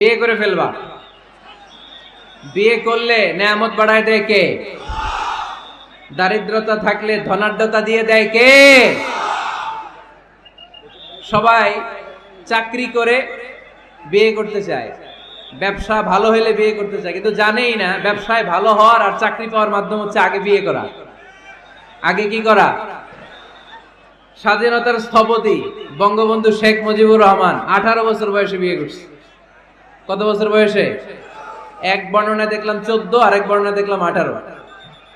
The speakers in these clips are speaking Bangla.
বিয়ে করে ফেলবা। বিয়ে করলে নেয়ামত বাড়ায় দেয় কে? দারিদ্রতা থাকলে ধনাঢ্যতা দিয়ে দেয় কে? সবাই চাকরি করে বিয়ে করতে চায়, ব্যবসা ভালো হলে বিয়ে করতে চায়, কিন্তু জানেই না ব্যবসায় ভালো হওয়ার আর চাকরি পাওয়ার মাধ্যম হচ্ছে আগে বিয়ে করা। আগে কি করা? স্বাধীনতার স্থপতি বঙ্গবন্ধু শেখ মুজিবুর রহমান 18 বছর বয়সে বিয়ে করছে। কত বছর বয়সে? এক বর্ণনা দেখলাম 14, আর এক বর্ণনা দেখলাম 18।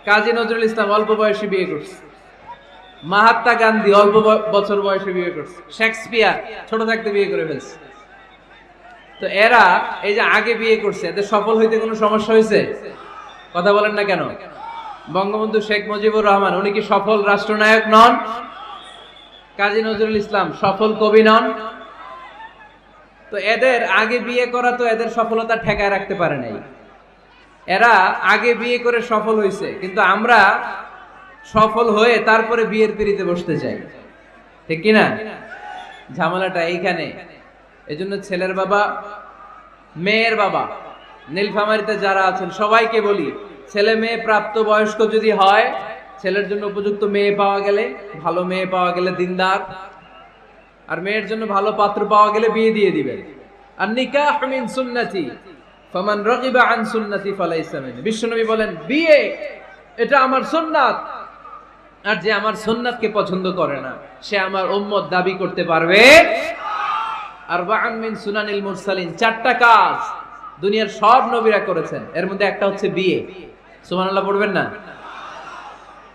কাজী নজরুল ইসলাম অল্প বয়সে বিয়ে করছে। মহাত্মা গান্ধী অল্প বছর বয়সে বিয়ে করছে। শেক্সপিয়ার ছোট থাকতে বিয়ে করে ফেলছে। তো এরা এই যে আগে বিয়ে করছে, এদের সফল হইতে কোনো সমস্যা হয়েছে? কথা বলেন না কেন? বঙ্গবন্ধু শেখ মুজিবুর রহমান উনি কি সফল রাষ্ট্রনায়ক নন? কাজী নজরুল ইসলাম সফল কবি নন? তো এদের আগে বিয়ে করা তো এদের সফলতা ঠেকায় রাখতে পারে নাই। এরা আগে বিয়ে করে সফল হয়েছে, কিন্তু আমরা সফল হয়ে তারপরে বিয়ের পিড়িতে বসতে চাই, ঠিক কিনা? ঝামেলাটা এইখানে। এজন্য ছেলের বাবা, মেয়ের বাবা, নীলফামারীতে যারা আছেন সবাইকে বলি, ছেলে মেয়ে প্রাপ্ত বয়স্ক যদি হয়, ছেলের জন্য উপযুক্ত মেয়ে পাওয়া গেলে, ভালো মেয়ে পাওয়া গেলে দিনদার, আর মেয়ের জন্য ভালো পাত্র পাওয়া গেলে বিয়ে দিয়ে দিবেন। আর নিকাহ মিন সুন্নতি ফামান রাগিবা আন সুন্নতি ফালাইসা মিননি। বিশ্বনবী বলেন, বিয়ে এটা আমার সুন্নাত, আর যে আমার সুন্নাতকে পছন্দ করে না সে আমার উম্মত দাবি করতে পারবে। আরবাআন মিন সুনানিল মুরসালিন, 4টা কাজ দুনিয়ার সব নবীরা করেছেন, এর মধ্যে একটা হচ্ছে বিয়ে। সুবহানাল্লাহ পড়বেন না?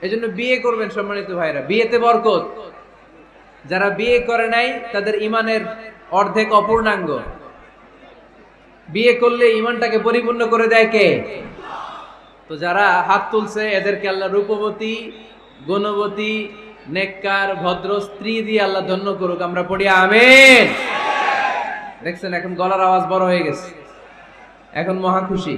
এজন্য বিয়ে করবেন সম্মানিত ভাইরা, বিয়েতে বরকত। যারা বিয়ে করে নাই তাদের ঈমানের অর্ধেক অপূর্ণাঙ্গ। বিয়ে করলে ঈমানটাকে পরিপূর্ণ করে দেয় কে? তো যারা হাত তুলছে এদেরকে আল্লাহ রূপবতী, গুণবতী, নেককার, ভদ্র স্ত্রী দিয়ে আল্লাহ ধন্য করুক। আমরা পড়ি আমিন। দেখছেন এখন গলার আওয়াজ বড় হয়ে গেছে, এখন মহা খুশি।